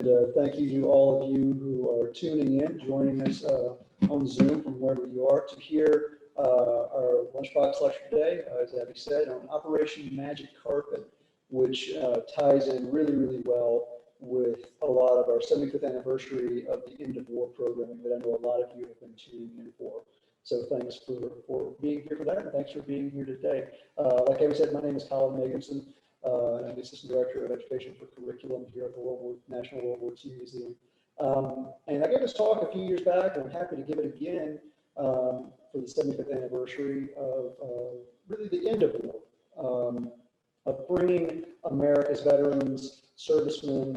Thank you to all of you who are tuning in, joining us on Zoom from wherever you are to hear our lunchbox lecture today, as Abby said, on Operation Magic Carpet, which ties in really, really well with a lot of our 75th anniversary of the end of war programming that I know a lot of you have been tuning in for. So thanks for being here for that, and thanks for being here today. Like Abby said, my name is Collin Makamson. I'm the Assistant Director of Education for Curriculum here at the National World War II Museum. And I gave this talk a few years back, and I'm happy to give it again for the 75th anniversary of really the end of the war, of bringing America's veterans, servicemen,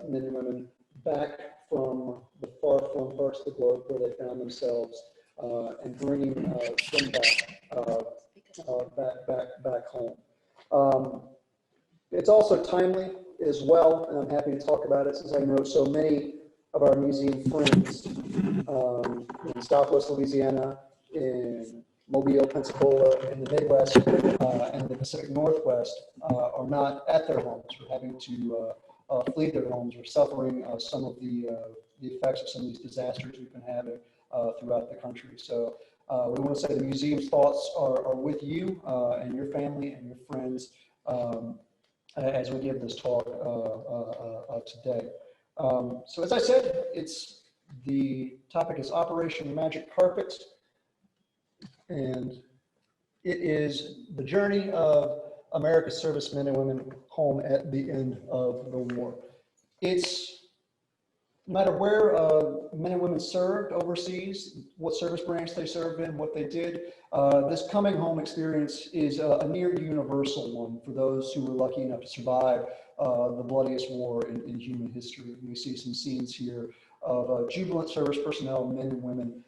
men and women back from the far-flung parts of the globe where they found themselves, and bringing them back home. It's also timely as well, and I'm happy to talk about it since I know so many of our museum friends in Southwest Louisiana, in Mobile, Pensacola, in the Midwest, and the Pacific Northwest are not at their homes, or having to flee their homes, or suffering some of the effects of some of these disasters we've been having throughout the country. So we want to say the museum's thoughts are with you and your family and your friends as we give this talk today. So as I said, the topic is Operation Magic Carpet, and it is the journey of America's servicemen and women home at the end of the war. It's no matter where men and women served overseas, what service branch they served in, what they did, this coming home experience is a near universal one for those who were lucky enough to survive the bloodiest war in human history. We see some scenes here of jubilant service personnel, men and women,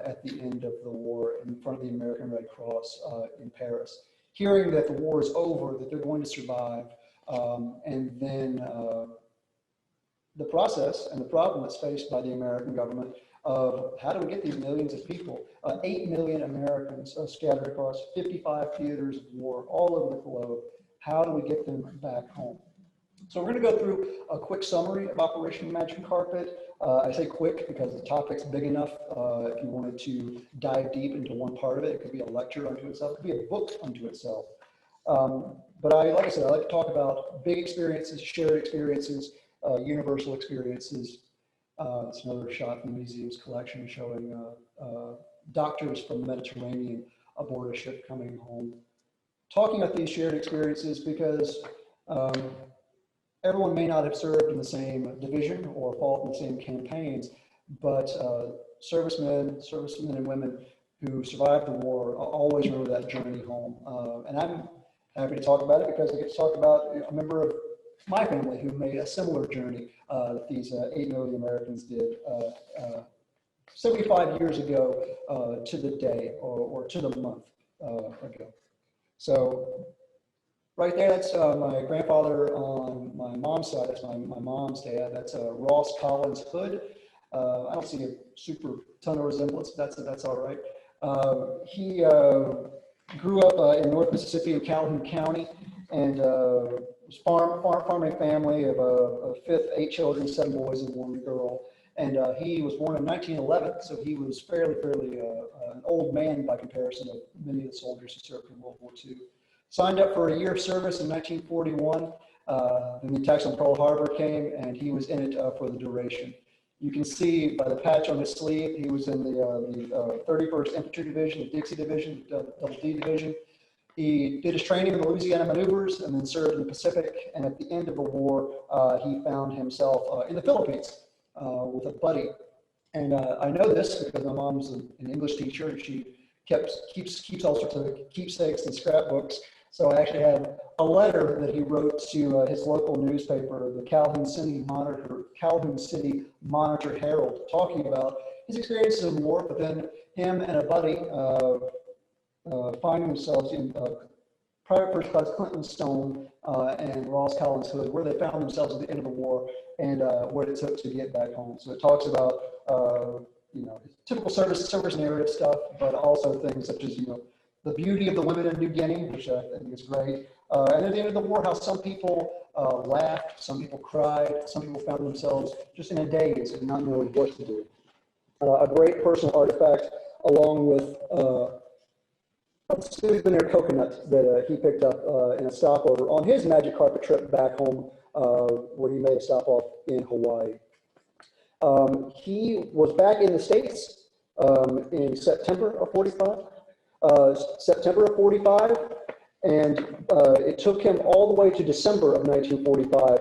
at the end of the war in front of the American Red Cross in Paris, hearing that the war is over, that they're going to survive, and then the process and the problem that's faced by the American government of how do we get these millions of people, 8 million Americans scattered across 55 theaters of war all over the globe, how do we get them back home? So we're going to go through a quick summary of Operation Magic Carpet. I say quick because the topic's big enough. If you wanted to dive deep into one part of it, it could be a lecture unto itself, it could be a book unto itself. But like I said, I like to talk about big experiences, shared experiences, universal experiences. It's another shot from the museum's collection showing doctors from the Mediterranean aboard a ship coming home. Talking about these shared experiences because everyone may not have served in the same division or fought in the same campaigns, but servicemen and women who survived the war always remember that journey home. And I'm happy to talk about it because I get to talk about a member of my family who made a similar journey that these 8 million Americans did 75 years ago to the day or to the month ago. So right there, that's my grandfather on my mom's side. That's my mom's dad. That's Ross Collin's Hood. I don't see a super ton of resemblance. That's all right. He grew up in North Mississippi in Calhoun County, and farming family of a fifth, 8 children, 7 boys and 1 girl. And he was born in 1911, so he was fairly an old man by comparison of many of the soldiers who served in World War II. Signed up for a year of service in 1941. Then the attacks on Pearl Harbor came, and he was in it for the duration. You can see by the patch on his sleeve, he was in the 31st Infantry Division, the Dixie Division, the Double D Division. He did his training in the Louisiana maneuvers and then served in the Pacific. And at the end of the war, he found himself in the Philippines with a buddy. And I know this because my mom's an English teacher, and she keeps all sorts of keepsakes and scrapbooks. So I actually have a letter that he wrote to his local newspaper, the Calhoun City Monitor Herald, talking about his experiences in war, but then him and a buddy finding themselves in Private First Class Clinton Stone and Ross Collin's Hood, where they found themselves at the end of the war and what it took to get back home. So it talks about typical service narrative stuff, but also things such as the beauty of the women in New Guinea, which I think is great, and at the end of the war, how some people laughed, some people cried, some people found themselves just in a daze and not knowing what to do. A great personal artifact, along with a souvenir coconut that he picked up in a stopover on his magic carpet trip back home, where he made a stop off in Hawaii. He was back in the States in September of 45. And it took him all the way to December of 1945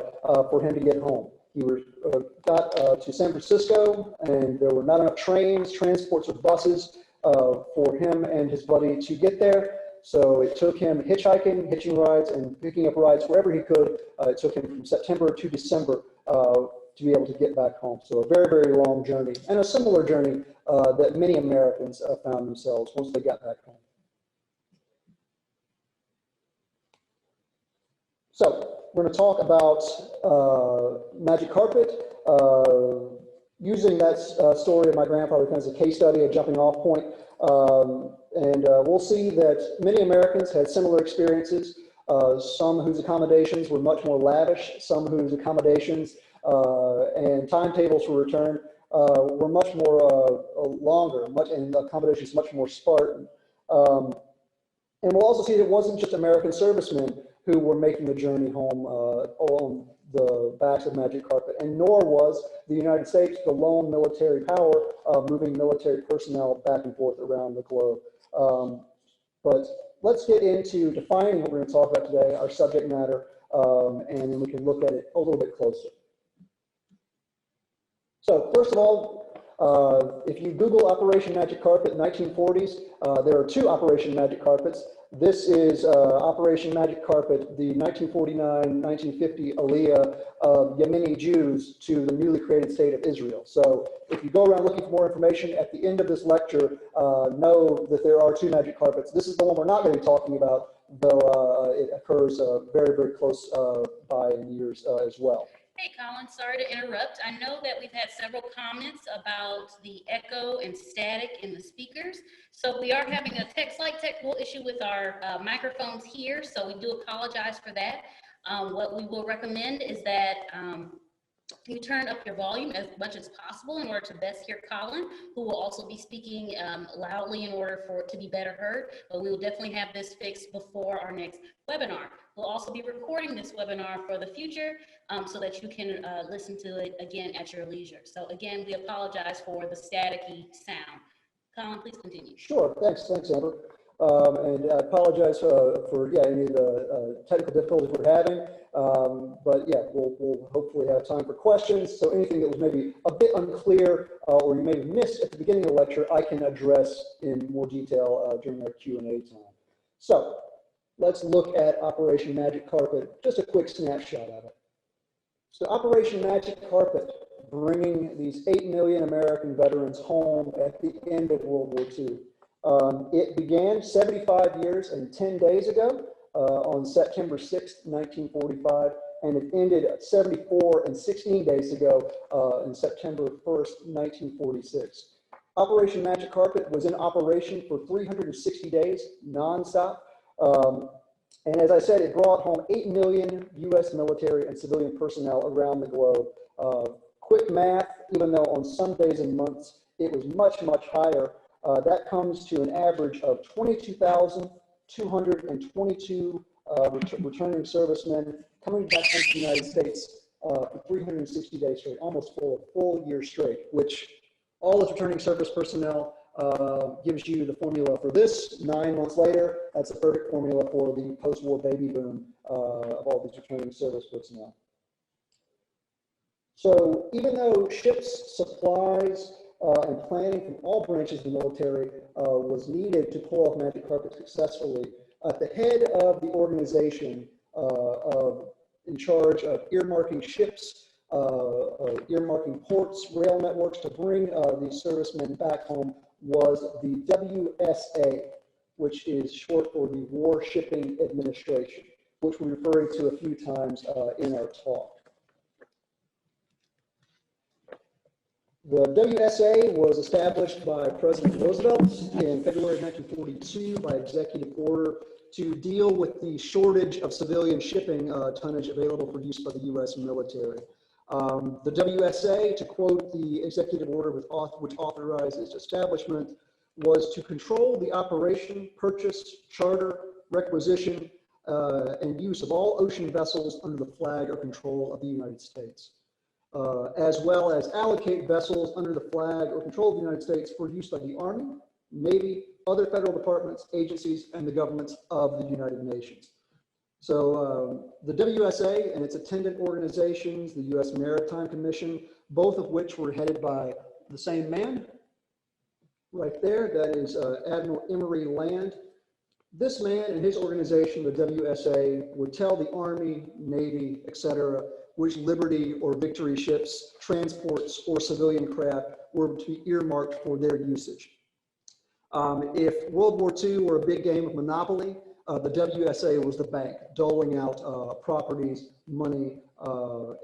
for him to get home. He got to San Francisco, and there were not enough trains, transports, or buses for him and his buddy to get there. So it took him hitchhiking, hitching rides, and picking up rides wherever he could. It took him from September to December to be able to get back home. So a very, very long journey, and a similar journey that many Americans found themselves once they got back home. So we're going to talk about magic carpet, using that story of my grandfather as a case study, a jumping off point. And we'll see that many Americans had similar experiences, some whose accommodations were much more lavish, some whose accommodations and timetables for return were much more longer, and accommodations much more Spartan. And we'll also see that it wasn't just American servicemen who were making the journey home on the backs of magic carpet, and nor was the United States the lone military power moving military personnel back and forth around the globe. But let's get into defining what we're going to talk about today, our subject matter, and then we can look at it a little bit closer. So first of all, if you Google Operation Magic Carpet 1940s, there are two Operation Magic Carpets. This is Operation Magic Carpet, the 1949-1950 Aliyah of Yemeni Jews to the newly created state of Israel. So if you go around looking for more information, at the end of this lecture, know that there are two magic carpets. This is the one we're not going to be talking about, though it occurs very, very close by in years as well. Hey, Collin, sorry to interrupt. I know that we've had several comments about the echo and static in the speakers. So we are having a slight technical issue with our microphones here, so we do apologize for that. What we will recommend is that you turn up your volume as much as possible in order to best hear Collin, who will also be speaking loudly in order for it to be better heard. But we will definitely have this fixed before our next webinar. We'll also be recording this webinar for the future so that you can listen to it again at your leisure. So again, we apologize for the staticky sound. Collin, please continue. Sure, thanks, Amber. And I apologize for any of the technical difficulties we're having. But yeah, we'll hopefully have time for questions. So anything that was maybe a bit unclear or you may have missed at the beginning of the lecture, I can address in more detail during our Q&A time. So let's look at Operation Magic Carpet, just a quick snapshot of it. So Operation Magic Carpet, bringing these 8 million American veterans home at the end of World War II. It began 75 years and 10 days ago on September 6th, 1945, and it ended 74 and 16 days ago on September 1st, 1946. Operation Magic Carpet was in operation for 360 days, nonstop. And as I said, it brought home 8 million U.S. military and civilian personnel around the globe. Quick math, even though on some days and months it was much, much higher, that comes to an average of 22,222 returning servicemen coming back from the United States for 360 days straight, almost full year straight, which all this returning service personnel gives you the formula for this 9 months later. That's a perfect formula for the post-war baby boom of all these returning service personnel. So even though ships, supplies, and planning from all branches of the military was needed to pull off Magic Carpet successfully, at the head of the organization in charge of earmarking ships, earmarking ports, rail networks to bring these servicemen back home was the WSA, which is short for the War Shipping Administration, which we're referring to a few times in our talk. The WSA was established by President Roosevelt in February of 1942 by executive order, to deal with the shortage of civilian shipping tonnage available for use by the U.S. military. The WSA, to quote the executive order which authorized its establishment, was to control the operation, purchase, charter, requisition, and use of all ocean vessels under the flag or control of the United States, as well as allocate vessels under the flag or control of the United States for use by the Army, Navy, other federal departments, agencies, and the governments of the United Nations. So the WSA and its attendant organizations, the U.S. Maritime Commission, both of which were headed by the same man right there, that is Admiral Emory Land. This man and his organization, the WSA, would tell the Army, Navy, etc., which Liberty or Victory ships, transports, or civilian craft were to be earmarked for their usage. If World War II were a big game of Monopoly, the WSA was the bank, doling out properties, money,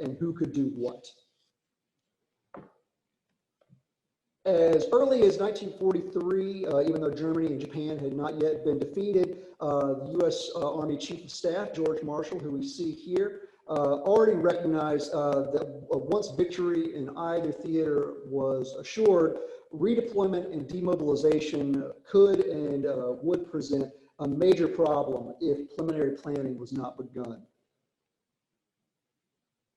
and who could do what. As early as 1943, even though Germany and Japan had not yet been defeated, the U.S. Army Chief of Staff, George Marshall, who we see here, already recognized that once victory in either theater was assured, redeployment and demobilization could and would present a major problem if preliminary planning was not begun.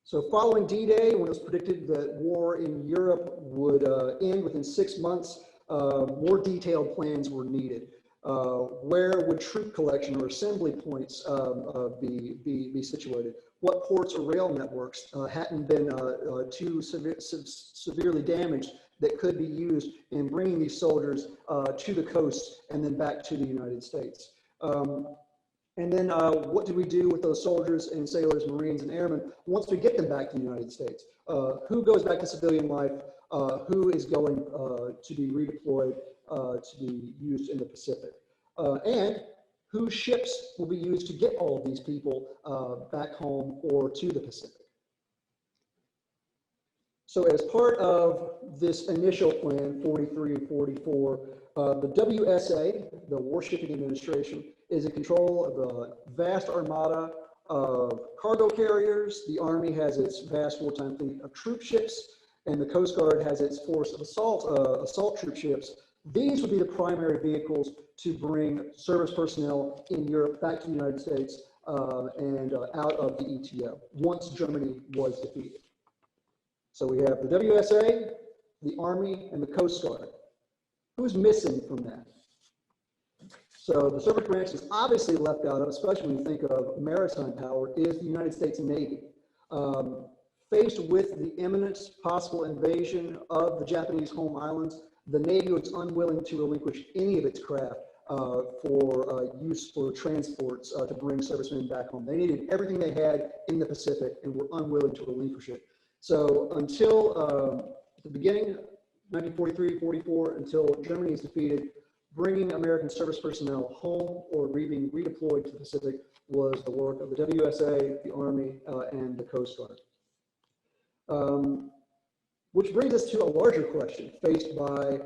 So following D-Day, when it was predicted that war in Europe would end within 6 months, more detailed plans were needed. Where would troop collection or assembly points be situated? What ports or rail networks hadn't been too severely damaged that could be used in bringing these soldiers to the coast and then back to the United States? And then what do we do with those soldiers and sailors, Marines, and airmen once we get them back to the United States? Who goes back to civilian life? Who is going to be redeployed to be used in the Pacific? And whose ships will be used to get all of these people back home or to the Pacific? So as part of this initial plan, 43 and 44, the WSA, the Warshipping Administration, is in control of a vast armada of cargo carriers. The Army has its vast wartime fleet of troop ships, and the Coast Guard has its force of assault troop ships. These would be the primary vehicles to bring service personnel in Europe back to the United States and out of the ETO once Germany was defeated. So we have the WSA, the Army, and the Coast Guard. Who's missing from that? So the service branch is obviously left out of, especially when you think of maritime power, is the United States Navy. Faced with the imminent possible invasion of the Japanese home islands, the Navy was unwilling to relinquish any of its craft for use for transports to bring servicemen back home. They needed everything they had in the Pacific and were unwilling to relinquish it. So until the beginning, 1943-44, until Germany is defeated, bringing American service personnel home or being redeployed to the Pacific was the work of the WSA, the Army, and the Coast Guard. Which brings us to a larger question faced by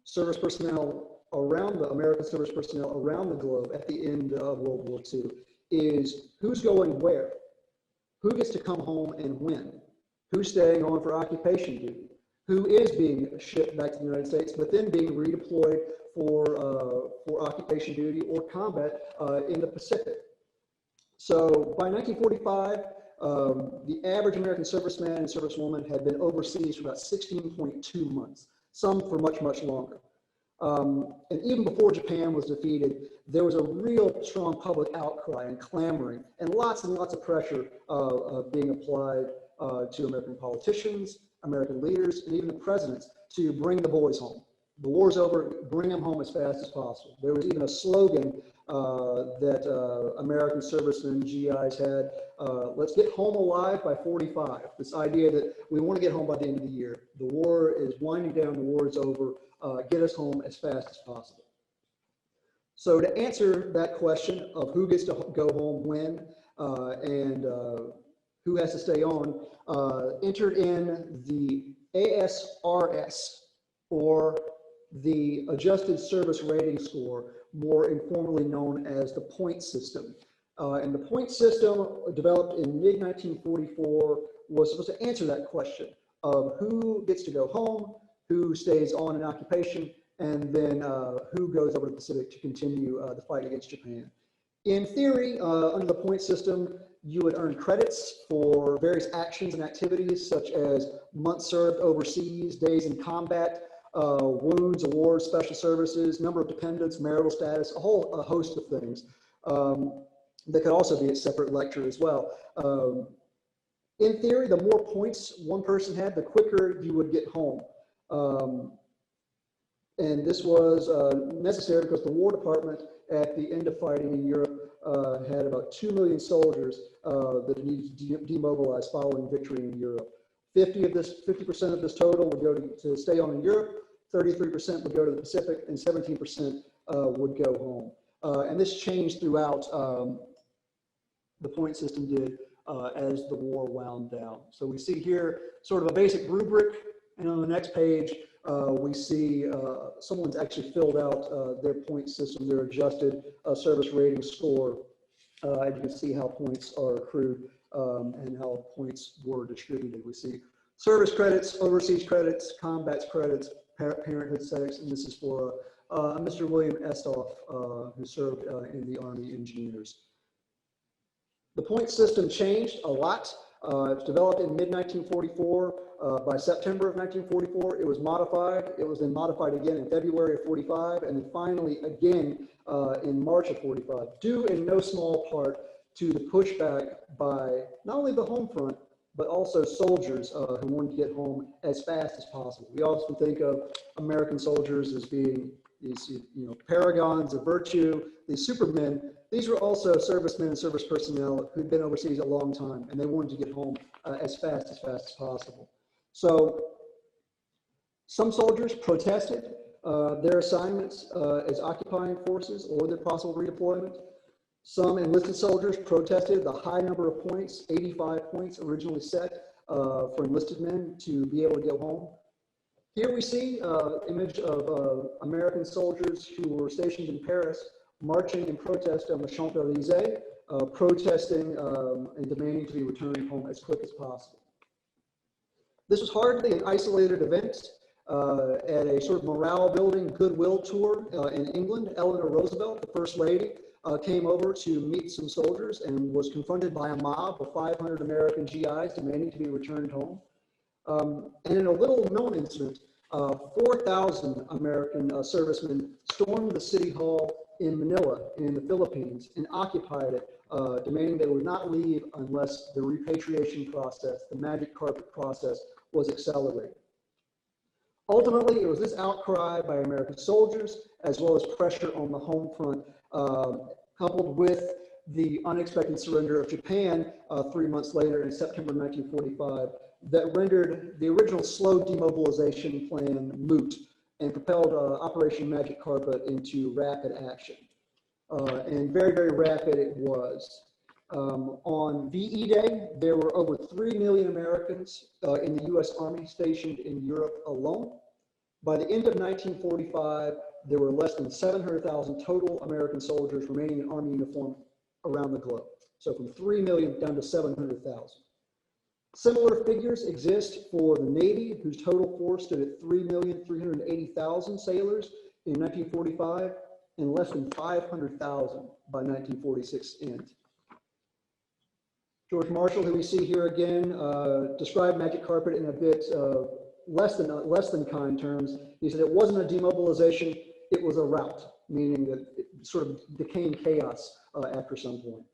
service personnel around the American service personnel around the globe at the end of World War II is who's going where? Who gets to come home and when? Who's staying on for occupation duty? Who is being shipped back to the United States, but then being redeployed for occupation duty or combat in the Pacific? So by 1945, the average American serviceman and servicewoman had been overseas for about 16.2 months, some for much, much longer. And even before Japan was defeated, there was a real strong public outcry and clamoring and lots of pressure being applied to American politicians, American leaders, and even the presidents to bring the boys home. The war's over, bring them home as fast as possible. There was even a slogan that American servicemen, GIs had, let's get home alive by 45. This idea that we want to get home by the end of the year. The war is winding down, the war is over, get us home as fast as possible. So to answer that question of who gets to go home when and who has to stay on, entered in the ASRS, or the Adjusted Service Rating Score, more informally known as the point system. And the point system, developed in mid-1944, was supposed to answer that question of who gets to go home, who stays on an occupation, and then who goes over to the Pacific to continue the fight against Japan. In theory, under the point system, you would earn credits for various actions and activities such as months served overseas, days in combat, wounds, awards, special services, number of dependents, marital status, a whole host of things. That could also be a separate lecture as well. In theory, the more points one person had, the quicker you would get home. And this was necessary because the War Department at the end of fighting in Europe had about 2 million soldiers that needed to demobilize following victory in Europe. 50% of this total would go to stay on in Europe, 33% would go to the Pacific, and 17% would go home. And this changed throughout the point system did as the war wound down. So we see here sort of a basic rubric, and on the next page, we see someone's actually filled out their point system, their adjusted service rating score. And you can see how points are accrued and how points were distributed. We see service credits, overseas credits, combat credits, parenthood status, and this is for Mr. William Estoff, who served in the Army Engineers. The point system changed a lot. It was developed in mid-1944. By September of 1944, it was modified. It was then modified again in February of 45, and then finally again in March of 45, due in no small part to the pushback by not only the home front, but also soldiers who wanted to get home as fast as possible. We often think of American soldiers as being these paragons of virtue, these supermen. These were also servicemen and service personnel who'd been overseas a long time, and they wanted to get home as fast as possible. So some soldiers protested their assignments as occupying forces or their possible redeployment. Some enlisted soldiers protested the high number of points, 85 points originally set for enlisted men to be able to go home. Here we see an image of American soldiers who were stationed in Paris marching in protest on the Champs-Élysées, protesting and demanding to be returned home as quick as possible. This was hardly an isolated event. At a sort of morale building goodwill tour in England, Eleanor Roosevelt, the First Lady, came over to meet some soldiers and was confronted by a mob of 500 American GIs demanding to be returned home. And in a little known incident, 4,000 American servicemen stormed the city hall in Manila in the Philippines and occupied it, demanding they would not leave unless the repatriation process, the magic carpet process, was accelerated. Ultimately, it was this outcry by American soldiers, as well as pressure on the home front, coupled with the unexpected surrender of Japan 3 months later in September 1945, that rendered the original slow demobilization plan moot and propelled Operation Magic Carpet into rapid action. And very, very rapid it was. On VE Day, there were over 3 million Americans in the US Army stationed in Europe alone. By the end of 1945, there were less than 700,000 total American soldiers remaining in Army uniform around the globe. So from 3 million down to 700,000. Similar figures exist for the Navy, whose total force stood at 3,380,000 sailors in 1945 and less than 500,000 by 1946 end. George Marshall, who we see here again, described Magic Carpet in a bit less than kind terms. He said it wasn't a demobilization, it was a rout, meaning that it sort of became chaos after some point.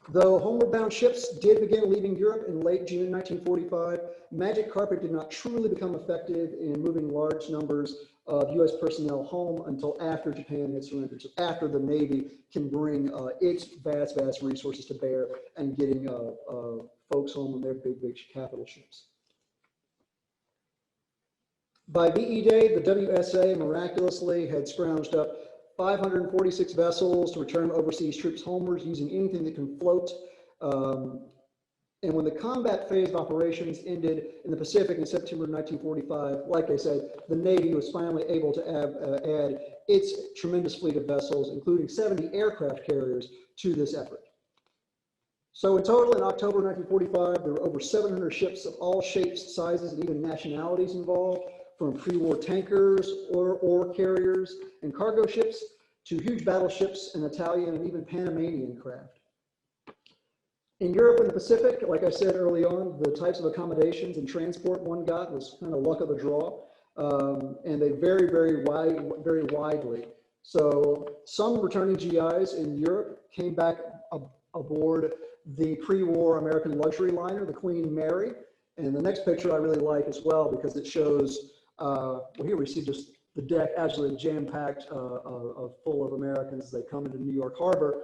Though homeward bound ships did begin leaving Europe in late June 1945, Magic Carpet did not truly become effective in moving large numbers of US personnel home until after Japan had surrendered, so after the Navy can bring its vast resources to bear and getting folks home on their big capital ships. By VE Day, the WSA miraculously had scrounged up 546 vessels to return overseas troops homewards using anything that can float. And when the combat phase of operations ended in the Pacific in September 1945, like I said, the Navy was finally able to add its tremendous fleet of vessels, including 70 aircraft carriers, to this effort. So in total, in October 1945, there were over 700 ships of all shapes, sizes, and even nationalities involved, from pre-war tankers, ore carriers, and cargo ships, to huge battleships and Italian and even Panamanian craft. In Europe and the Pacific, like I said early on, the types of accommodations and transport one got was kind of luck of the draw, and they vary very widely. So some returning GIs in Europe came back aboard the pre-war American luxury liner, the Queen Mary. And the next picture I really like as well, because it shows, well, here we see just the deck absolutely jam-packed full of Americans as they come into New York Harbor.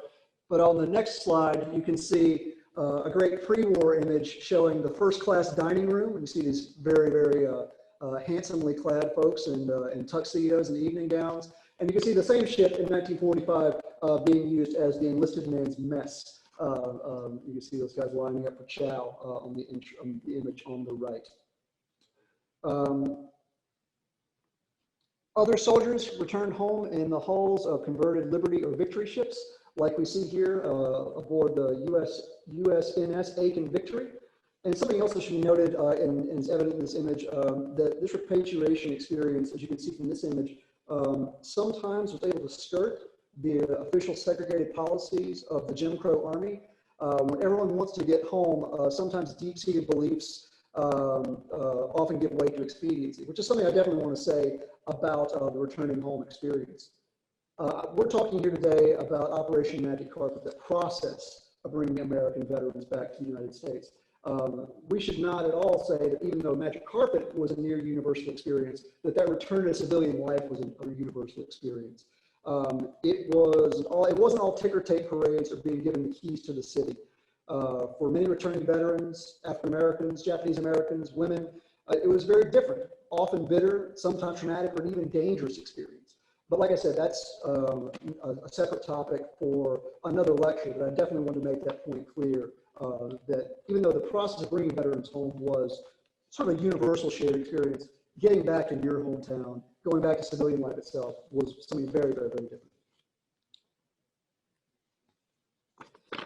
But on the next slide, you can see a great pre-war image showing the first-class dining room. And you see these very handsomely clad folks in tuxedos and evening gowns. And you can see the same ship in 1945 being used as the enlisted man's mess. You can see those guys lining up for chow on the image on the right. Other soldiers returned home in the hulls of converted Liberty or Victory ships, like we see here aboard the USNS Aiken Victory. And something else that should be noted and is evident in this image, that this repatriation experience, as you can see from this image, sometimes was able to skirt the official segregated policies of the Jim Crow Army. When everyone wants to get home, sometimes deep-seated beliefs often give way to expediency, which is something I definitely want to say about the returning home experience. We're talking here today about Operation Magic Carpet, the process of bringing American veterans back to the United States. We should not at all say that even though Magic Carpet was a near universal experience, that return to civilian life was a universal experience. It wasn't all ticker tape parades or being given the keys to the city. For many returning veterans, African Americans, Japanese Americans, women, it was very different, often bitter, sometimes traumatic, or even dangerous experience. But like I said, that's a separate topic for another lecture, but I definitely want to make that point clear, that even though the process of bringing veterans home was sort of a universal shared experience, getting back in your hometown, going back to civilian life itself was something very different.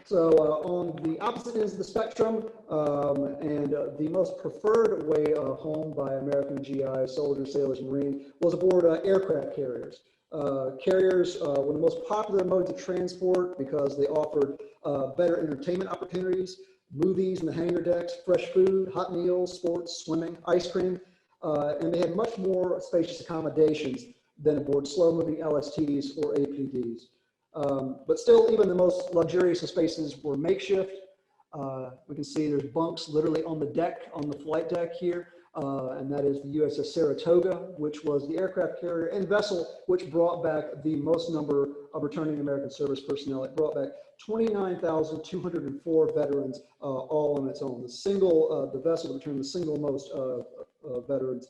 So on the opposite ends of the spectrum, and the most preferred way home by American GIs, soldiers, sailors, and Marines was aboard aircraft carriers. Carriers were the most popular modes of transport because they offered better entertainment opportunities, movies in the hangar decks, fresh food, hot meals, sports, swimming, ice cream, and they had much more spacious accommodations than aboard slow-moving LSTs or APDs. But still, even the most luxurious of spaces were makeshift. We can see there's bunks literally on the deck, on the flight deck here, and that is the USS Saratoga, which was the aircraft carrier and vessel which brought back the most number of returning American service personnel. It brought back 29,204 veterans all on its own. The vessel returned the single most veterans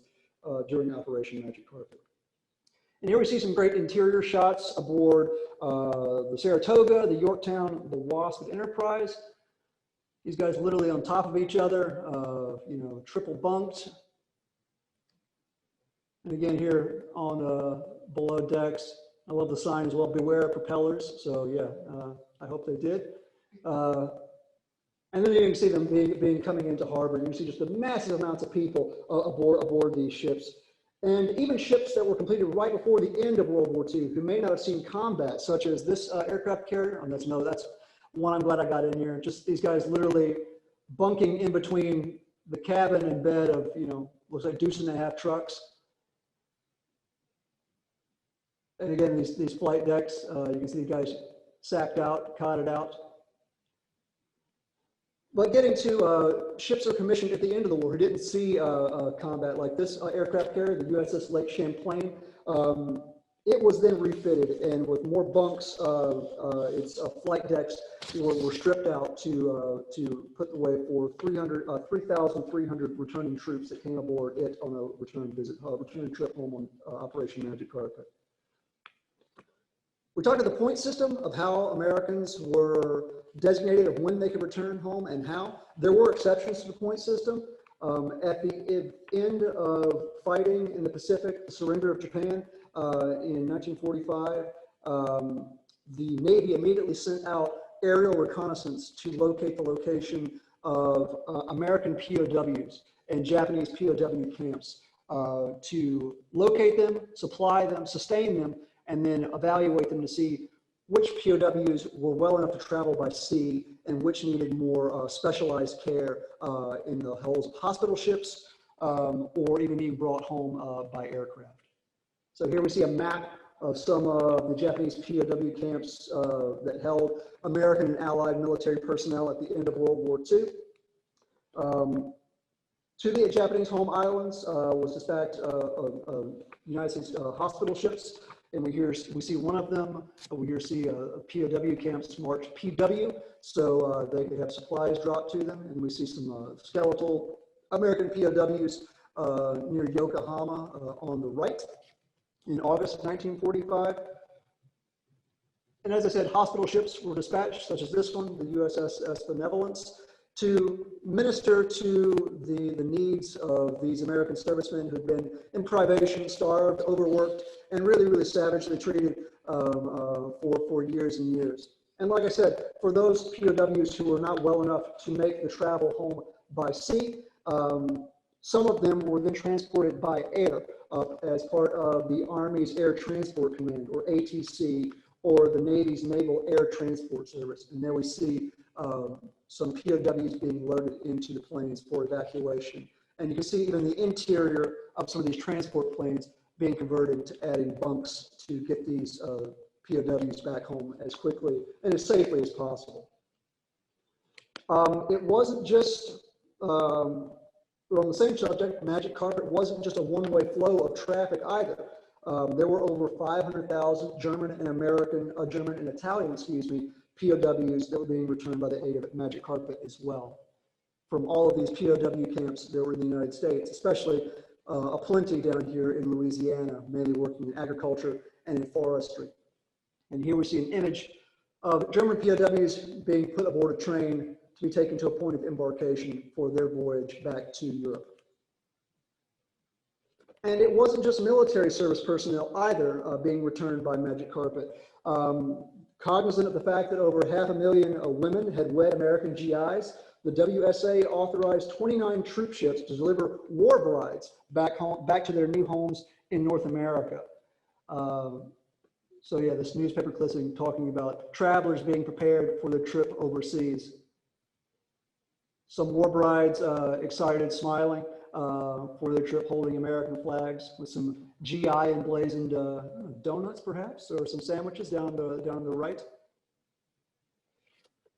during Operation Magic Carpet. And here we see some great interior shots aboard the Saratoga, the Yorktown, the Wasp, and Enterprise. These guys literally on top of each other, triple bunked. And again here on below decks, I love the sign as well, beware of propellers. So yeah, I hope they did. And then you can see them coming into harbor. You can see just the massive amounts of people aboard these ships. And even ships that were completed right before the end of World War II, who may not have seen combat, such as this aircraft carrier. And that's one I'm glad I got in here. Just these guys literally bunking in between the cabin and bed of, looks like deuce and a half trucks. And again, these flight decks, you can see the guys sacked out, cotted out. But getting to ships that were commissioned at the end of the war who didn't see combat, like this aircraft carrier, the USS Lake Champlain, it was then refitted, and with more bunks, its flight decks were stripped out to put the way for 3,300 returning troops that came aboard it on a return trip home on Operation Magic Carpet. We talked about the point system of how Americans were designated of when they could return home and how. There were exceptions to the point system. At the end of fighting in the Pacific, the surrender of Japan in 1945, the Navy immediately sent out aerial reconnaissance to locate the location of American POWs and Japanese POW camps to locate them, supply them, sustain them, and then evaluate them to see which POWs were well enough to travel by sea and which needed more specialized care in the hulls of hospital ships or even being brought home by aircraft. So here we see a map of some of the Japanese POW camps that held American and Allied military personnel at the end of World War II. To the Japanese home islands was dispatched United States hospital ships, and we see one of them. We here see a POW camps marked PW, so they could have supplies dropped to them, and we see some skeletal American POWs near Yokohama on the right in August of 1945. And as I said, hospital ships were dispatched, such as this one, the USS Benevolence, to minister to the needs of these American servicemen who'd been in privation, starved, overworked, and really, really savagely treated for years and years. And like I said, for those POWs who were not well enough to make the travel home by sea, some of them were then transported by air as part of the Army's Air Transport Command, or ATC, or the Navy's Naval Air Transport Service. And there we see some POWs being loaded into the planes for evacuation. And you can see even the interior of some of these transport planes being converted to adding bunks to get these POWs back home as quickly and as safely as possible. It wasn't just, on the same subject, Magic Carpet wasn't just a one-way flow of traffic either. There were over 500,000 German and Italian, POWs that were being returned by the aid of Magic Carpet as well. From all of these POW camps that were in the United States, especially a plenty down here in Louisiana, mainly working in agriculture and in forestry. And here we see an image of German POWs being put aboard a train to be taken to a point of embarkation for their voyage back to Europe. And it wasn't just military service personnel either being returned by Magic Carpet. Cognizant of the fact that over 500,000 women had wed American GIs, the WSA authorized 29 troop ships to deliver war brides back to their new homes in North America. So yeah, this newspaper clipping talking about travelers being prepared for their trip overseas. Some war brides excited, smiling for their trip, holding American flags with some GI emblazoned donuts, perhaps, or some sandwiches down the right.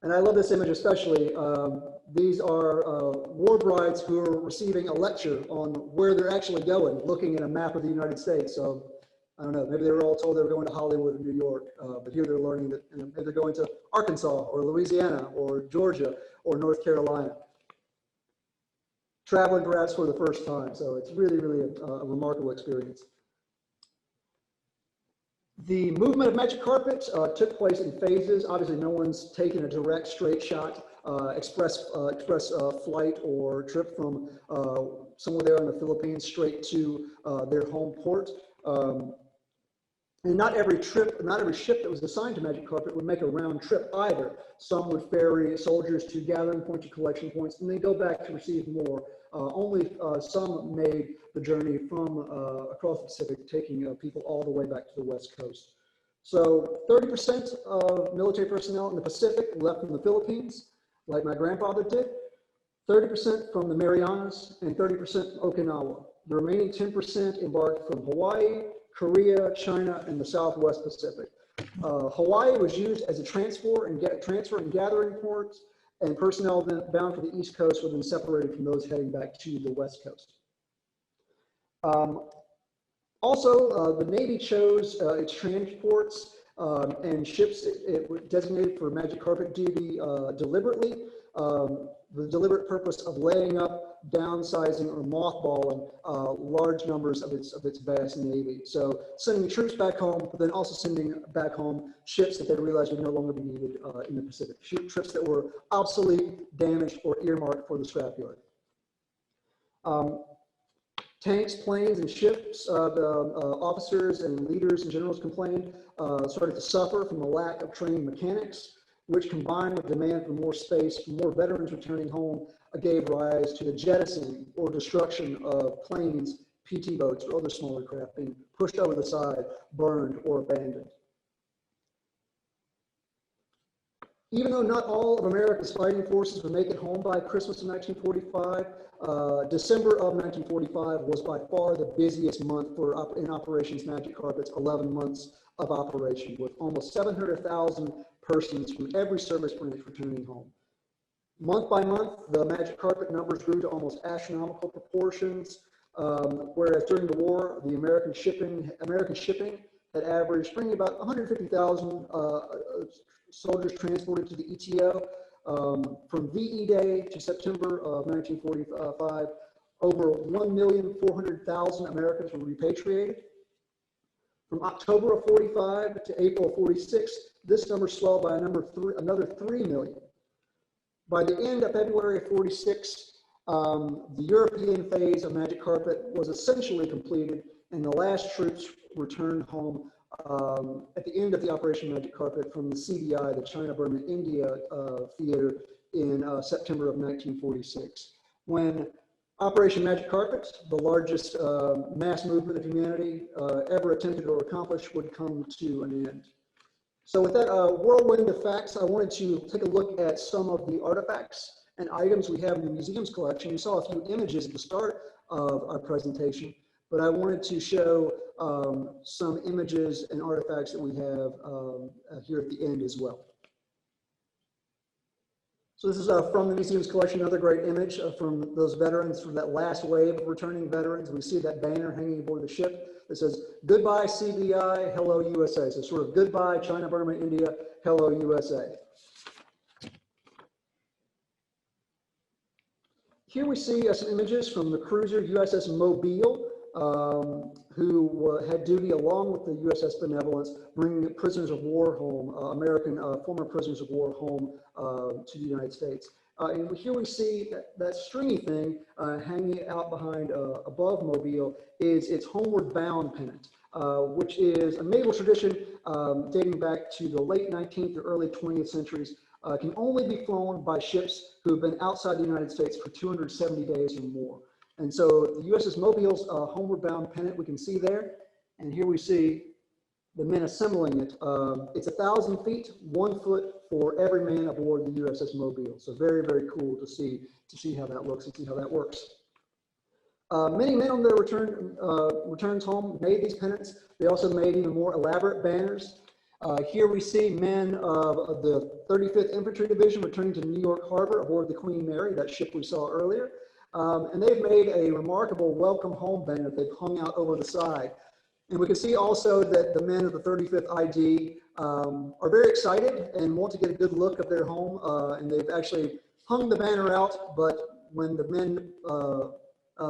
And I love this image especially. These are war brides who are receiving a lecture on where they're actually going, looking at a map of the United States. So I don't know, maybe they were all told they were going to Hollywood or New York, but here they're learning that maybe they're going to Arkansas or Louisiana or Georgia or North Carolina. Traveling perhaps for the first time. So it's really, really a remarkable experience. The movement of Magic Carpet took place in phases. Obviously, no one's taken a direct, straight shot express flight or trip from somewhere there in the Philippines straight to their home port. And not every ship that was assigned to Magic Carpet would make a round trip either. Some would ferry soldiers to gathering points or collection points, and they go back to receive more. Only some made the journey from across the Pacific, taking people all the way back to the West Coast. So 30% of military personnel in the Pacific left from the Philippines, like my grandfather did, 30% from the Marianas, and 30% from Okinawa. The remaining 10% embarked from Hawaii, Korea, China, and the Southwest Pacific. Hawaii was used as a transfer and gathering port, and personnel then bound for the East Coast were then separated from those heading back to the West Coast. Also, the Navy chose its transports and ships it were designated for Magic Carpet duty deliberately. The deliberate purpose of laying up downsizing or mothballing large numbers of its vast navy. So sending troops back home, but then also sending back home ships that they realized would no longer be needed in the Pacific. Ships that were obsolete, damaged, or earmarked for the scrapyard. Tanks, planes, and ships, the officers and leaders and generals complained, started to suffer from the lack of trained mechanics, which combined with demand for more space, for more veterans returning home, gave rise to the jettisoning or destruction of planes, PT boats, or other smaller craft being pushed over the side, burned, or abandoned. Even though not all of America's fighting forces would make it home by Christmas of 1945, December of 1945 was by far the busiest month in Operations Magic Carpet's 11 months of operation, with almost 700,000 persons from every service branch returning home. Month by month, the Magic Carpet numbers grew to almost astronomical proportions, whereas during the war, the American shipping had averaged bringing about 150,000 soldiers transported to the ETO. From VE Day to September of 1945, over 1,400,000 Americans were repatriated. From October of 45 to April of 46, this number swelled by another 3 million. By the end of February of 46, the European phase of Magic Carpet was essentially completed, and the last troops returned home at the end of the Operation Magic Carpet from the CBI, the China-Burma-India theater, in September of 1946. When Operation Magic Carpet, the largest mass movement of humanity ever attempted or accomplished, would come to an end. So with that whirlwind of facts, I wanted to take a look at some of the artifacts and items we have in the museum's collection. You saw a few images at the start of our presentation, but I wanted to show some images and artifacts that we have here at the end as well. So this is from the museum's collection, another great image from those veterans, from that last wave of returning veterans. We see that banner hanging aboard the ship that says, "Goodbye CBI, hello USA." So sort of goodbye China-Burma-India, hello USA. Here we see some images from the cruiser USS Mobile, who had duty along with the USS Benevolence, bringing prisoners of war home, American former prisoners of war home to the United States. And here we see that stringy thing hanging out behind, above Mobile, is its homeward bound pennant, which is a medieval tradition dating back to the late 19th or early 20th centuries. Can only be flown by ships who have been outside the United States for 270 days or more. And so the USS Mobile's homeward bound pennant we can see there, and here we see the men assembling it. It's 1,000 feet, 1 foot for every man aboard the USS Mobile. So very, very cool to see how that looks and see how that works. Many men on their returns home made these pennants. They also made even more elaborate banners. Here we see men of the 35th Infantry Division returning to New York Harbor aboard the Queen Mary, that ship we saw earlier. And they've made a remarkable welcome home banner they've hung out over the side. And we can see also that the men of the 35th ID are very excited and want to get a good look of their home. And they've actually hung the banner out, but when the men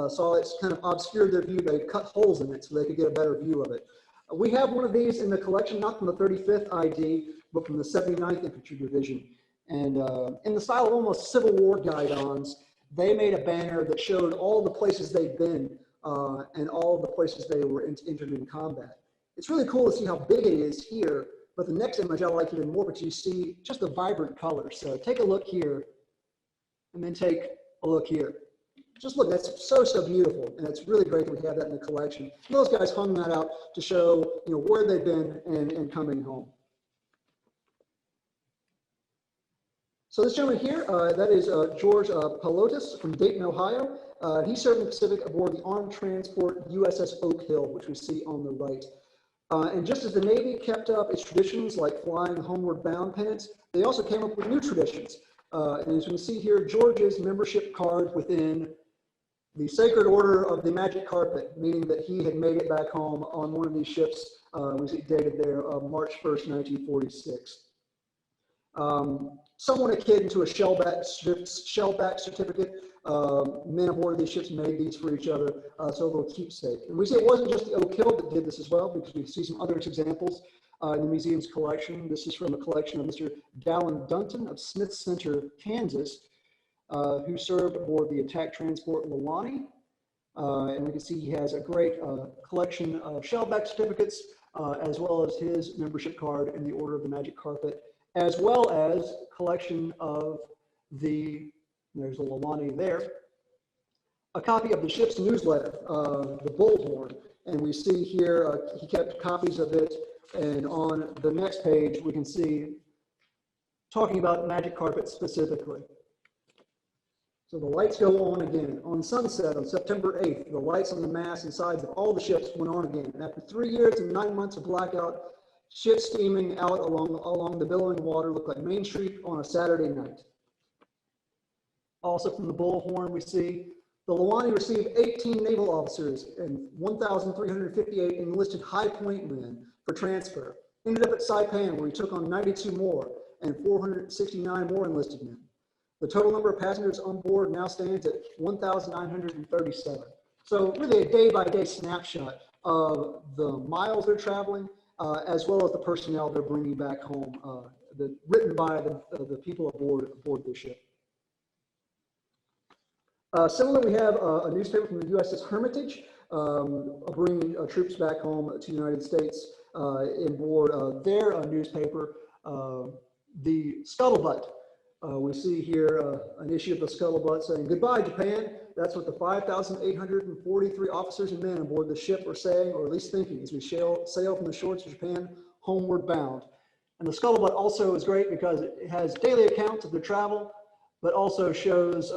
saw it's kind of obscured their view, they cut holes in it so they could get a better view of it. We have one of these in the collection, not from the 35th ID, but from the 79th Infantry Division. And in the style of almost Civil War guidons, they made a banner that showed all the places they'd been and all the places they were entered in combat. It's really cool to see how big it is here, but the next image I like even more, but you see just the vibrant colors. So take a look here, and then take a look here. Just look, that's so, so beautiful, and it's really great that we have that in the collection. And those guys hung that out to show, where they've been and coming home. So this gentleman here, that is George Pelotas from Dayton, Ohio. He served in the Pacific aboard the armed transport USS Oak Hill, which we see on the right. And just as the Navy kept up its traditions like flying homeward bound pennants, they also came up with new traditions. And as you can see here, George's membership card within the Sacred Order of the Magic Carpet, meaning that he had made it back home on one of these ships, was dated there March 1st, 1946. Someone akin to a shellback certificate. Men aboard these ships made these for each other, so a little keepsake. And we see it wasn't just the Oak Hill that did this as well, because we see some other examples in the museum's collection. This is from a collection of Mr. Dallin Dunton of Smith Center, Kansas, who served aboard the attack transport Lilani. And we can see he has a great collection of shellback certificates, as well as his membership card in the Order of the Magic Carpet, as well as collection of there's a Lilani there, a copy of the ship's newsletter, the Bullhorn. And we see here, he kept copies of it. And on the next page, we can see talking about Magic Carpet specifically. So the lights go on again. On sunset on September 8th, the lights on the masts and sides of all the ships went on again. And after 3 years and 9 months of blackout, ships steaming out along the billowing water looked like Main Street on a Saturday night. Also from the Bullhorn, we see the Lilani received 18 naval officers and 1,358 enlisted High Point men for transfer. Ended up at Saipan, where he took on 92 more and 469 more enlisted men. The total number of passengers on board now stands at 1,937. So really a day-by-day snapshot of the miles they're traveling, as well as the personnel they're bringing back home, written by the people aboard the ship. Similarly, we have a newspaper from the USS Hermitage, bringing troops back home to the United States in board their newspaper, the Scuttlebutt. We see here an issue of the Scuttlebutt saying, "Goodbye, Japan." That's what the 5,843 officers and men aboard the ship are saying, or at least thinking, as we sail from the shores of Japan homeward bound. And the Scuttlebutt also is great because it has daily accounts of their travel, but also shows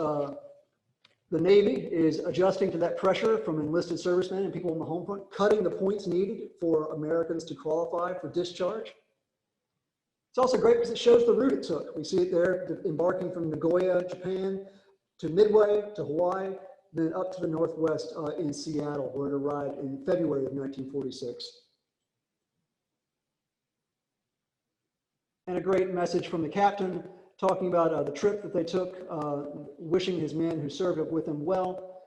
the Navy is adjusting to that pressure from enlisted servicemen and people on the home front, cutting the points needed for Americans to qualify for discharge. It's also great because it shows the route it took. We see it there, embarking from Nagoya, Japan, to Midway, to Hawaii, then up to the northwest in Seattle, where it arrived in February of 1946. And a great message from the captain, talking about the trip that they took, wishing his men who served with him well.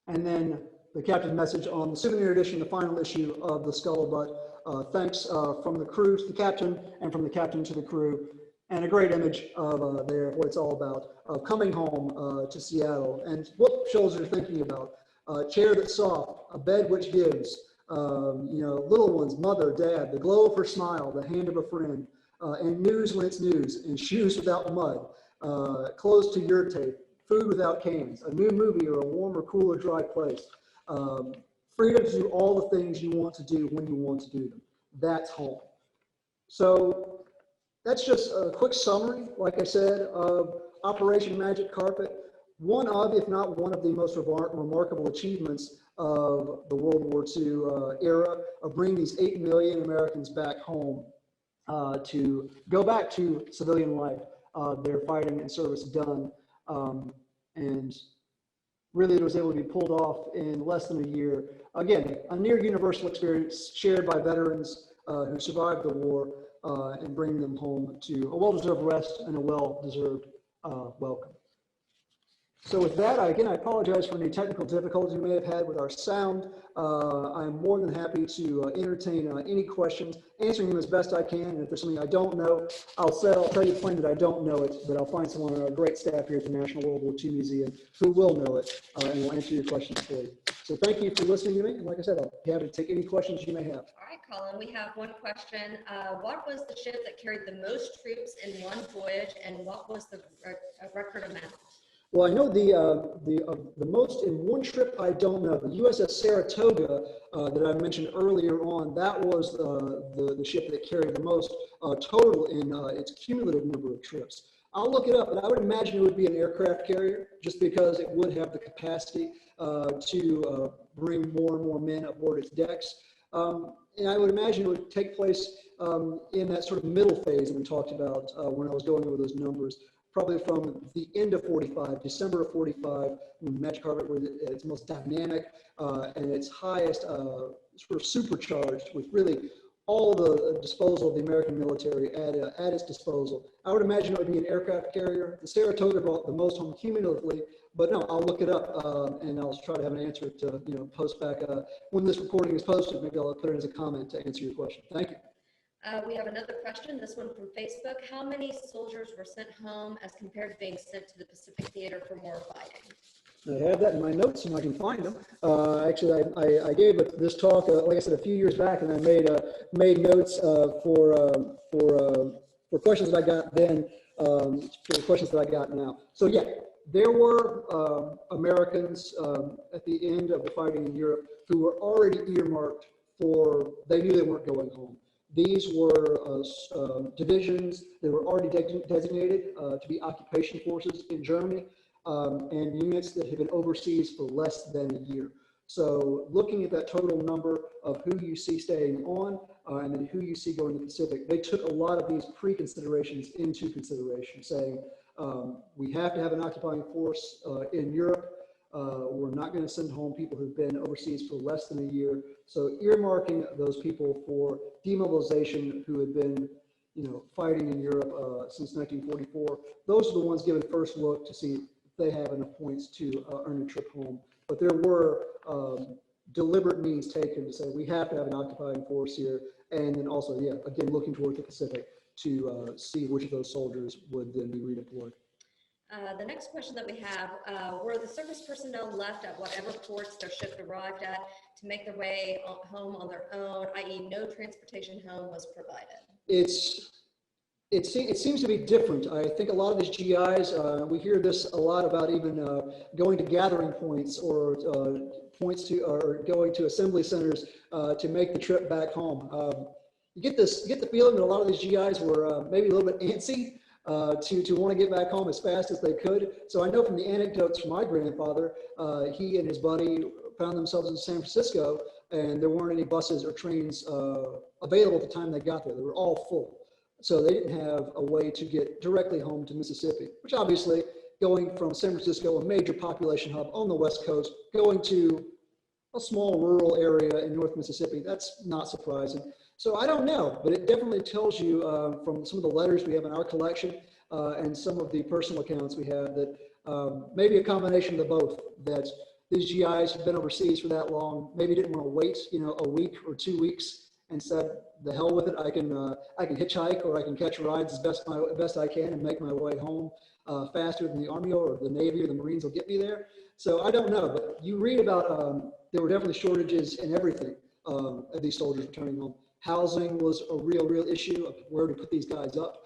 And then the captain's message on the souvenir edition, the final issue of the Scuttlebutt. Thanks from the crew to the captain, and from the captain to the crew. And a great image of what it's all about, of coming home to Seattle. And what shows are thinking about. A chair that's soft, a bed which gives, little ones, mother, dad, the glow of her smile, the hand of a friend. And news when it's news, and shoes without mud, clothes to your tape, food without cans, a new movie or a warm or cool or dry place, freedom to do all the things you want to do when you want to do them. That's home. So that's just a quick summary, like I said, of Operation Magic Carpet, one of, if not one of the most remarkable achievements of the World War II era, of bringing these 8 million Americans back home to go back to civilian life, their fighting and service done. And really it was able to be pulled off in less than a year. Again, a near universal experience shared by veterans who survived the war, and bring them home to a well-deserved rest and a well-deserved welcome. So with that, I apologize for any technical difficulties we may have had with our sound. I'm more than happy to entertain any questions, answering them as best I can. And if there's something I don't know, I'll tell you plain that I don't know it, but I'll find someone on our great staff here at the National World War II Museum who will know it, and will answer your questions for you. So thank you for listening to me. And like I said, I'll be happy to take any questions you may have. All right, Colin, we have one question. What was the ship that carried the most troops in one voyage, and what was the record amount? Well, I know the most in one trip, I don't know. The USS Saratoga that I mentioned earlier on, that was the ship that carried the most total in its cumulative number of trips. I'll look it up, but I would imagine it would be an aircraft carrier, just because it would have the capacity to bring more and more men aboard its decks. And I would imagine it would take place in that sort of middle phase that we talked about when I was going over those numbers. Probably from the end of 45, December of 45, when Magic Carpet was at its most dynamic and its highest sort of supercharged, with really all the disposal of the American military at its disposal. I would imagine it would be an aircraft carrier. The Saratoga brought the most home cumulatively, but no, I'll look it up and I'll try to have an answer to post back when this recording is posted. Maybe I'll put it as a comment to answer your question. Thank you. We have another question, this one from Facebook. How many soldiers were sent home as compared to being sent to the Pacific Theater for more fighting? I have that in my notes and I can find them. Actually, I gave this talk, like I said, a few years back, and I made notes for questions that I got then, for the questions that I got now. So yeah, there were Americans at the end of the fighting in Europe who were already earmarked for, they knew they weren't going home. These were divisions that were already designated to be occupation forces in Germany. And units that have been overseas for less than a year. So looking at that total number of who you see staying on and then who you see going to the Pacific, they took a lot of these pre-considerations into consideration, saying we have to have an occupying force in Europe. We're not going to send home people who've been overseas for less than a year. So earmarking those people for demobilization who had been fighting in Europe since 1944, those are the ones given first look to see they have enough points to earn a trip home. But there were deliberate means taken to say we have to have an occupying force here, and then also, yeah, again, looking toward the Pacific to see which of those soldiers would then be redeployed. The next question that we have, were the service personnel left at whatever ports their ship arrived at to make their way home on their own, i.e. no transportation home was provided? It seems to be different. I think a lot of these GIs, we hear this a lot about even going to gathering points or going to assembly centers to make the trip back home. You get the feeling that a lot of these GIs were maybe a little bit antsy to want to get back home as fast as they could. So I know from the anecdotes from my grandfather, he and his buddy found themselves in San Francisco, and there weren't any buses or trains available at the time they got there. They were all full. So they didn't have a way to get directly home to Mississippi, which obviously going from San Francisco, a major population hub on the West Coast, going to a small rural area in North Mississippi, that's not surprising. So I don't know, but it definitely tells you from some of the letters we have in our collection and some of the personal accounts we have that maybe a combination of the both, that these GIs have been overseas for that long, maybe didn't want to wait, a week or 2 weeks, and said, the hell with it, I can hitchhike or I can catch rides as best I can and make my way home faster than the Army or the Navy or the Marines will get me there. So I don't know, but you read about there were definitely shortages in everything of these soldiers returning home. Housing was a real issue of where to put these guys up,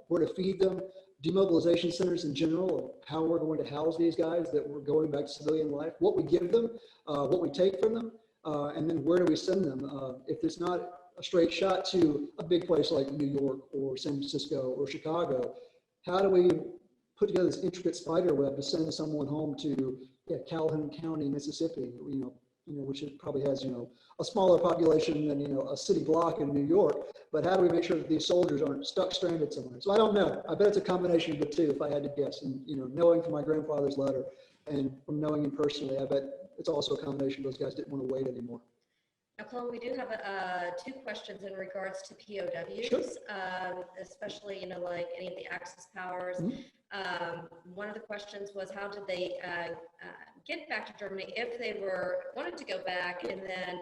where to feed them, demobilization centers in general, of how we're going to house these guys that were going back to civilian life, what we give them, what we take from them. And then where do we send them? If there's not a straight shot to a big place like New York or San Francisco or Chicago, how do we put together this intricate spider web to send someone home to Calhoun County, Mississippi, which probably has a smaller population than a city block in New York. But how do we make sure that these soldiers aren't stuck stranded somewhere? So I don't know. I bet it's a combination of the two, if I had to guess. And knowing from my grandfather's letter and from knowing him personally, I bet it's also a combination. Those guys didn't want to wait anymore. Now, Collin, we do have two questions in regards to POWs, Sure. Especially, like any of the Axis powers. Mm-hmm. One of the questions was, how did they get back to Germany if they wanted to go back? And then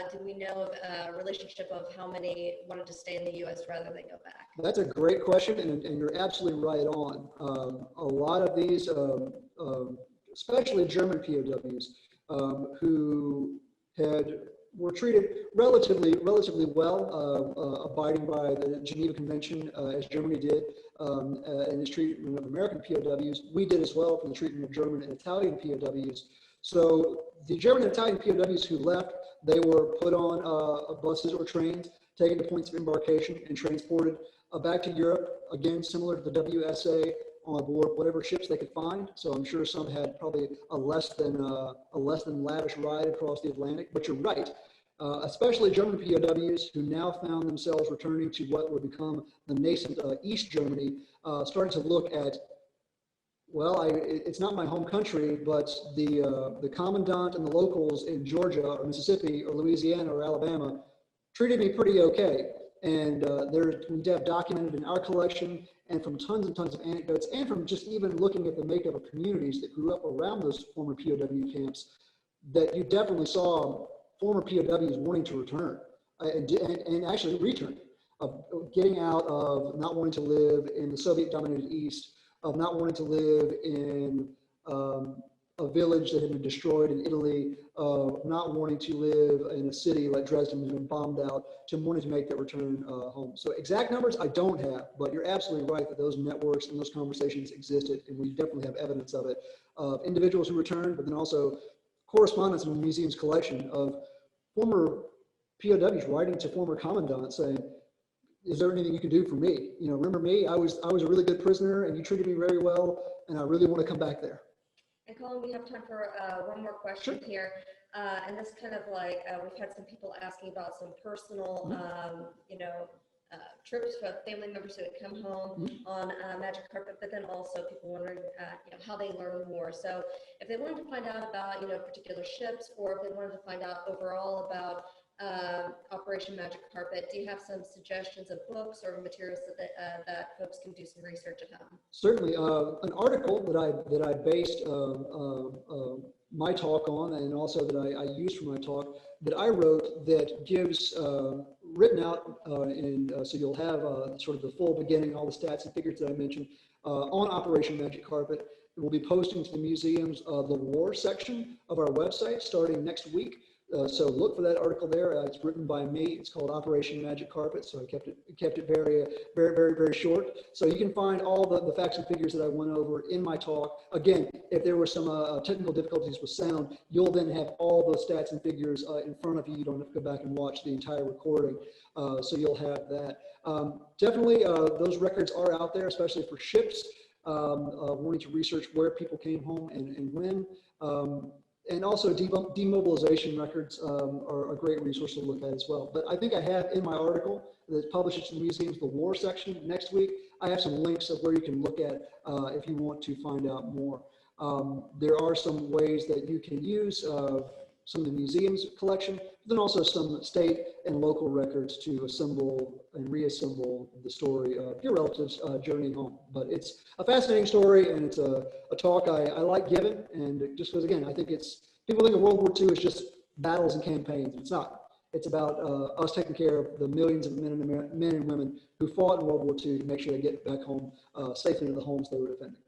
do we know of a relationship of how many wanted to stay in the U.S. rather than go back? That's a great question, and you're absolutely right on. A lot of these, especially German POWs, who were treated relatively well, abiding by the Geneva Convention as Germany did, and its treatment of American POWs. We did as well for the treatment of German and Italian POWs. So the German and Italian POWs who left, they were put on buses or trains, taken to points of embarkation and transported back to Europe, again, similar to the WSA, on board whatever ships they could find. So I'm sure some had probably a less than lavish ride across the Atlantic. But you're right, especially German POWs who now found themselves returning to what would become the nascent East Germany, starting to look at, well, it's not my home country, but the commandant and the locals in Georgia or Mississippi or Louisiana or Alabama treated me pretty okay. And we have documented in our collection and from tons and tons of anecdotes and from just even looking at the makeup of communities that grew up around those former POW camps, that you definitely saw former POWs wanting to return and actually return, of getting out of not wanting to live in the Soviet-dominated East, of not wanting to live in a village that had been destroyed in Italy, not wanting to live in a city like Dresden that had been bombed out, to wanting to make that return home. So exact numbers I don't have, but you're absolutely right that those networks and those conversations existed, and we definitely have evidence of it, of individuals who returned, but then also correspondence in the museum's collection of former POWs writing to former commandants saying, is there anything you can do for me? You know, remember me? I was a really good prisoner and you treated me very well, and I really want to come back there. And Collin, we have time for one more question here. And this kind of like, we've had some people asking about some personal, trips with family members who had come home on Magic Carpet, but then also people wondering, how they learn more. So if they wanted to find out about, particular ships, or if they wanted to find out overall about Operation Magic Carpet, do you have some suggestions of books or materials that folks can do some research at home? Certainly, an article that I based my talk on, and also that I used for my talk, that I wrote, that gives written out, so you'll have sort of the full beginning, all the stats and figures that I mentioned on Operation Magic Carpet. We'll be posting to the museum's the war section of our website starting next week. So look for that article there. It's written by me. It's called Operation Magic Carpet. So I kept it very, very, very, very short. So you can find all the facts and figures that I went over in my talk. Again, if there were some technical difficulties with sound, you'll then have all those stats and figures in front of you. You don't have to go back and watch the entire recording. So you'll have that. Definitely, those records are out there, especially for ships, wanting to research where people came home and when. And also demobilization records are a great resource to look at as well. But I think I have in my article that publishes in the museum's the war section next week, I have some links of where you can look at if you want to find out more. There are some ways that you can use some of the museum's collection, but then also some state and local records to assemble and reassemble the story of your relative's journey home. But it's a fascinating story, and it's a talk I like giving, and just because, again, I think people think of World War II as just battles and campaigns. It's not. It's about us taking care of the millions of men and women who fought in World War II to make sure they get back home safely to the homes they were defending.